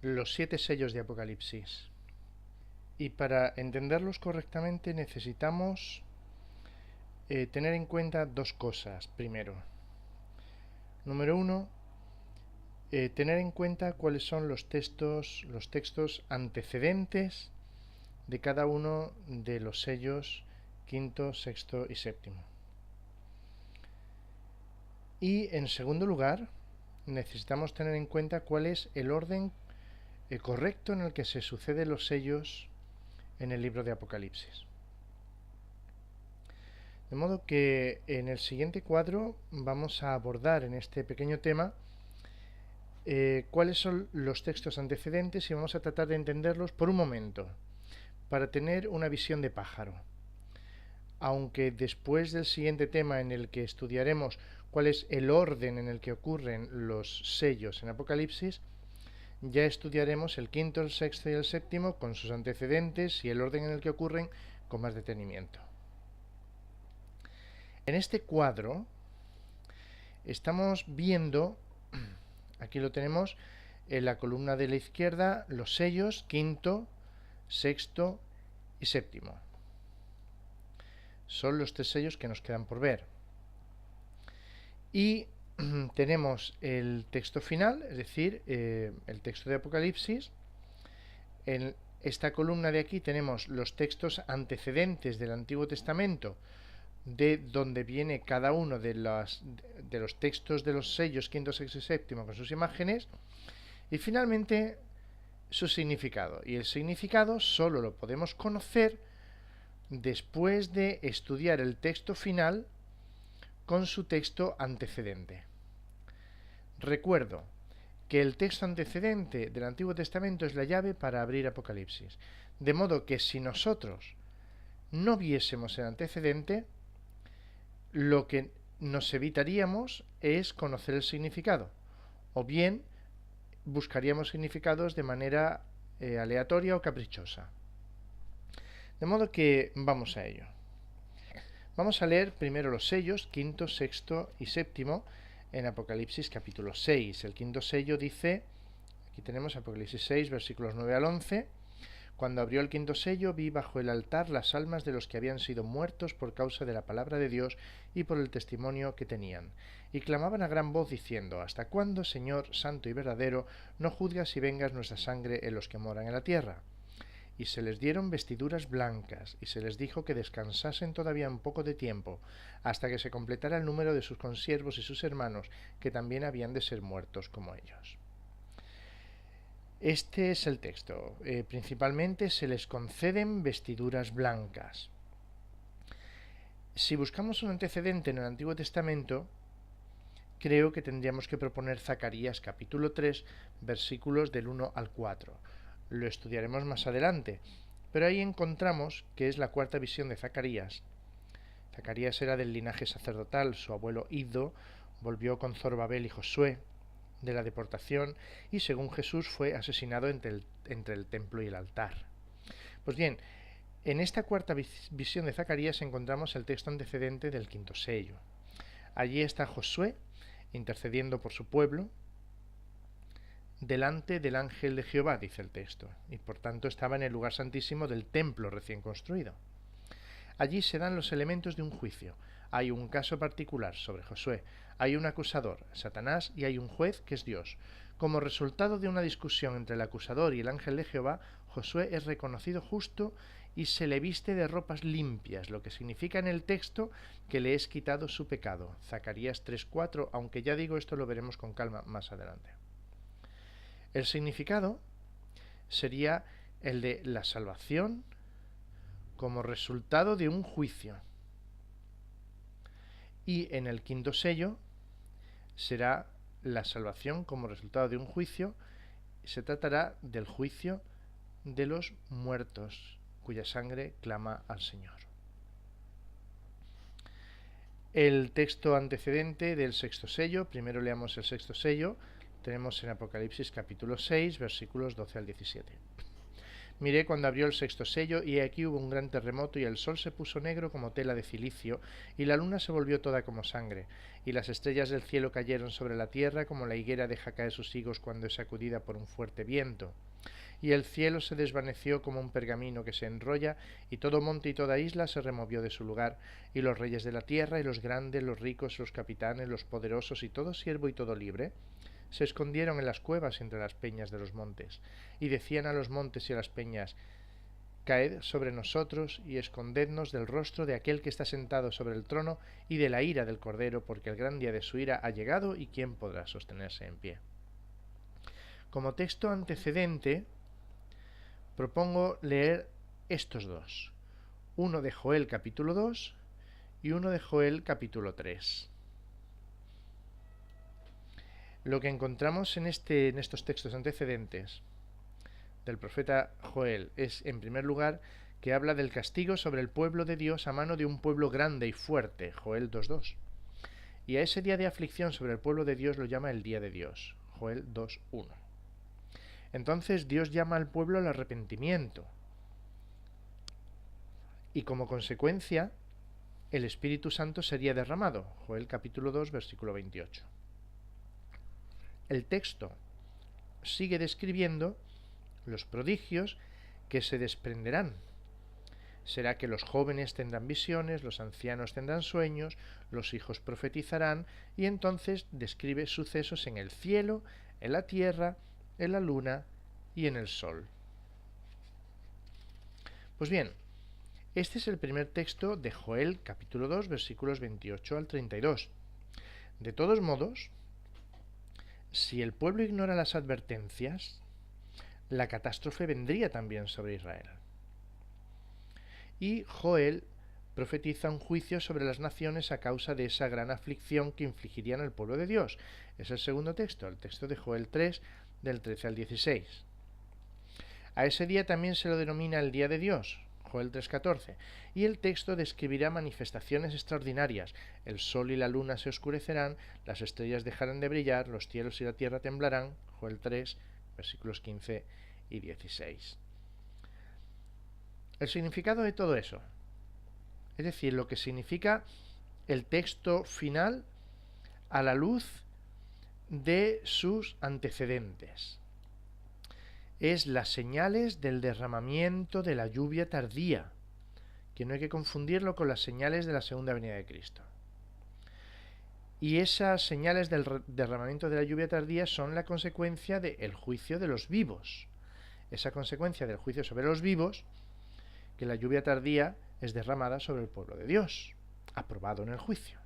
los 7 sellos de Apocalipsis. Y para entenderlos correctamente necesitamos tener en cuenta dos cosas. Primero, número uno, tener en cuenta cuáles son los textos antecedentes de cada uno de los sellos quinto, sexto y séptimo. Y en segundo lugar, necesitamos tener en cuenta cuál es el orden correcto en el que se suceden los sellos en el libro de Apocalipsis. De modo que en el siguiente cuadro vamos a abordar en este pequeño tema cuáles son los textos antecedentes y vamos a tratar de entenderlos por un momento, para tener una visión de pájaro. Aunque después del siguiente tema en el que estudiaremos cuál es el orden en el que ocurren los sellos en Apocalipsis, ya estudiaremos el quinto, el sexto y el séptimo con sus antecedentes y el orden en el que ocurren con más detenimiento. En este cuadro estamos viendo, aquí lo tenemos, en la columna de la izquierda, los sellos quinto, sexto y séptimo. Son los 3 sellos que nos quedan por ver. Y tenemos el texto final, es decir, el texto de Apocalipsis. En esta columna de aquí tenemos los textos antecedentes del Antiguo Testamento, de donde viene cada uno de los textos de los sellos quinto, sexto y séptimo con sus imágenes, y finalmente su significado. Y el significado solo lo podemos conocer después de estudiar el texto final con su texto antecedente. Recuerdo que el texto antecedente del Antiguo Testamento es la llave para abrir Apocalipsis, de modo que si nosotros no viésemos el antecedente, lo que nos evitaríamos es conocer el significado, o bien buscaríamos significados de manera aleatoria o caprichosa. De modo que vamos a ello. Vamos a leer primero los sellos, quinto, sexto y séptimo, en Apocalipsis capítulo 6. El quinto sello dice, aquí tenemos Apocalipsis 6, versículos 9 al 11, cuando abrió el quinto sello vi bajo el altar las almas de los que habían sido muertos por causa de la palabra de Dios y por el testimonio que tenían, y clamaban a gran voz diciendo, ¿hasta cuándo, Señor, santo y verdadero, no juzgas y vengas nuestra sangre en los que moran en la tierra? Y se les dieron vestiduras blancas, y se les dijo que descansasen todavía un poco de tiempo, hasta que se completara el número de sus consiervos y sus hermanos, que también habían de ser muertos como ellos. Este es el texto. Principalmente se les conceden vestiduras blancas. Si buscamos un antecedente en el Antiguo Testamento, creo que tendríamos que proponer Zacarías capítulo 3, versículos del 1 al 4. Lo estudiaremos más adelante, pero ahí encontramos que es la cuarta visión de Zacarías. Zacarías era del linaje sacerdotal, su abuelo Iddo volvió con Zorobabel y Josué de la deportación y según Jesús fue asesinado entre el templo y el altar. Pues bien, en esta cuarta visión de Zacarías encontramos el texto antecedente del quinto sello. Allí está Josué intercediendo por su pueblo delante del ángel de Jehová, dice el texto, y por tanto estaba en el lugar santísimo del templo recién construido. Allí se dan los elementos de un juicio. Hay un caso particular sobre Josué, hay un acusador, Satanás, y hay un juez que es Dios. Como resultado de una discusión entre el acusador y el ángel de Jehová, Josué es reconocido justo y se le viste de ropas limpias, lo que significa en el texto que le es quitado su pecado. Zacarías 3:4, aunque ya digo esto lo veremos con calma más adelante. El significado sería el de la salvación como resultado de un juicio. Y en el quinto sello será la salvación como resultado de un juicio. Se tratará del juicio de los muertos, cuya sangre clama al Señor. El texto antecedente del sexto sello, primero leamos el sexto sello, tenemos en Apocalipsis capítulo 6, versículos 12 al 17. Miré cuando abrió el sexto sello, y aquí hubo un gran terremoto, y el sol se puso negro como tela de cilicio, y la luna se volvió toda como sangre, y las estrellas del cielo cayeron sobre la tierra como la higuera deja caer sus higos cuando es sacudida por un fuerte viento. Y el cielo se desvaneció como un pergamino que se enrolla, y todo monte y toda isla se removió de su lugar, y los reyes de la tierra, y los grandes, los ricos, los capitanes, los poderosos, y todo siervo y todo libre, se escondieron en las cuevas entre las peñas de los montes, y decían a los montes y a las peñas: Caed sobre nosotros y escondednos del rostro de aquel que está sentado sobre el trono y de la ira del Cordero, porque el gran día de su ira ha llegado, y ¿quién podrá sostenerse en pie? Como texto antecedente, propongo leer estos dos, uno de Joel capítulo 2 y uno de Joel capítulo 3. Lo que encontramos en estos textos antecedentes del profeta Joel es, en primer lugar, que habla del castigo sobre el pueblo de Dios a mano de un pueblo grande y fuerte, Joel 2.2. Y a ese día de aflicción sobre el pueblo de Dios lo llama el día de Dios, Joel 2.1. Entonces Dios llama al pueblo al arrepentimiento, y como consecuencia el Espíritu Santo sería derramado, Joel capítulo 2, versículo 28. El texto sigue describiendo los prodigios que se desprenderán. Será que los jóvenes tendrán visiones, los ancianos tendrán sueños, los hijos profetizarán, y entonces describe sucesos en el cielo, en la tierra, en la luna y en el sol. Pues bien, este es el primer texto de Joel capítulo 2, versículos 28 al 32. De todos modos, si el pueblo ignora las advertencias, la catástrofe vendría también sobre Israel. Y Joel profetiza un juicio sobre las naciones a causa de esa gran aflicción que infligirían al pueblo de Dios. Es el segundo texto, el texto de Joel 3, del 13 al 16. A ese día también se lo denomina el día de Dios, Joel 3.14, y el texto describirá manifestaciones extraordinarias. El sol y la luna se oscurecerán, las estrellas dejarán de brillar, los cielos y la tierra temblarán, Joel 3, versículos 15 y 16. El significado de todo eso, es decir, lo que significa el texto final a la luz de sus antecedentes, es las señales del derramamiento de la lluvia tardía, que no hay que confundirlo con las señales de la segunda venida de Cristo. Y esas señales del derramamiento de la lluvia tardía son la consecuencia del juicio de los vivos. Esa consecuencia del juicio sobre los vivos, que la lluvia tardía es derramada sobre el pueblo de Dios, aprobado en el juicio.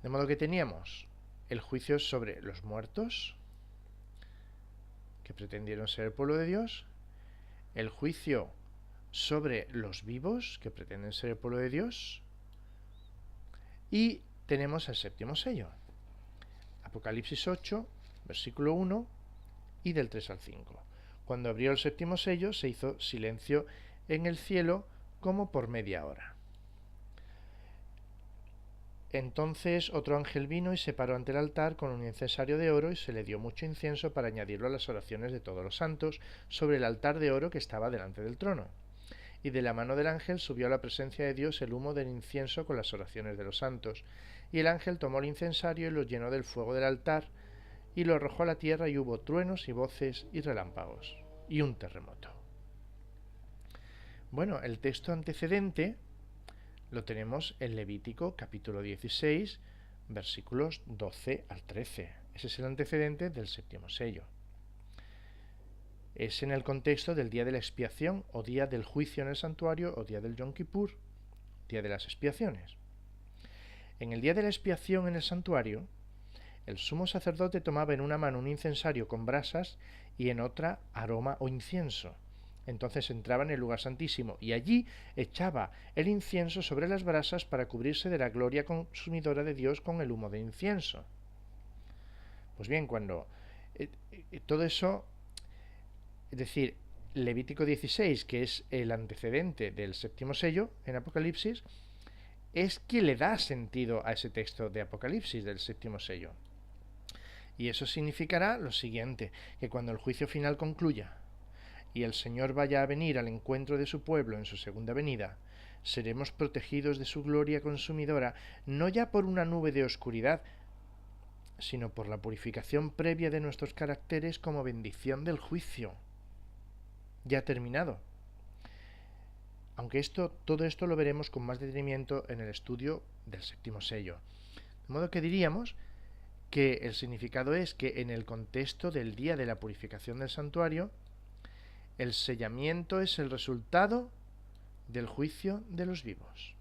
De modo que teníamos el juicio sobre los muertos, que pretendieron ser el pueblo de Dios, el juicio sobre los vivos, que pretenden ser el pueblo de Dios, y tenemos el séptimo sello, Apocalipsis 8, versículo 1 y del 3 al 5. Cuando abrió el séptimo sello se hizo silencio en el cielo como por media hora. Entonces otro ángel vino y se paró ante el altar con un incensario de oro, y se le dio mucho incienso para añadirlo a las oraciones de todos los santos sobre el altar de oro que estaba delante del trono. Y de la mano del ángel subió a la presencia de Dios el humo del incienso con las oraciones de los santos. Y el ángel tomó el incensario y lo llenó del fuego del altar, y lo arrojó a la tierra, y hubo truenos y voces y relámpagos, y un terremoto. Bueno, el texto antecedente lo tenemos en Levítico capítulo 16, versículos 12 al 13. Ese es el antecedente del séptimo sello. Es en el contexto del día de la expiación, o día del juicio en el santuario, o día del Yom Kippur, día de las expiaciones. En el día de la expiación en el santuario, el sumo sacerdote tomaba en una mano un incensario con brasas y en otra aroma o incienso. Entonces entraba en el lugar santísimo y allí echaba el incienso sobre las brasas para cubrirse de la gloria consumidora de Dios con el humo de incienso. Pues bien, cuando todo eso, es decir, Levítico 16, que es el antecedente del séptimo sello en Apocalipsis, es que le da sentido a ese texto de Apocalipsis del séptimo sello. Y eso significará lo siguiente, que cuando el juicio final concluya, y el Señor vaya a venir al encuentro de su pueblo en su segunda venida, seremos protegidos de su gloria consumidora, no ya por una nube de oscuridad, sino por la purificación previa de nuestros caracteres como bendición del juicio ya terminado. Aunque todo esto lo veremos con más detenimiento en el estudio del séptimo sello. De modo que diríamos que el significado es que en el contexto del día de la purificación del santuario, el sellamiento es el resultado del juicio de los vivos.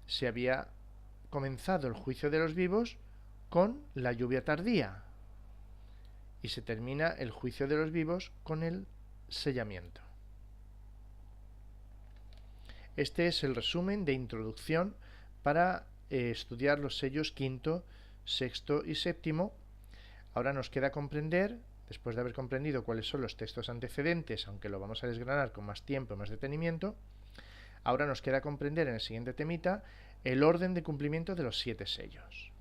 Se había comenzado el juicio de los vivos con la lluvia tardía y se termina el juicio de los vivos con el sellamiento. Este es el resumen de introducción para estudiar los sellos quinto, sexto y séptimo. Ahora nos queda comprender, después de haber comprendido cuáles son los textos antecedentes, aunque lo vamos a desgranar con más tiempo y más detenimiento, ahora nos queda comprender en el siguiente temita el orden de cumplimiento de los 7 sellos.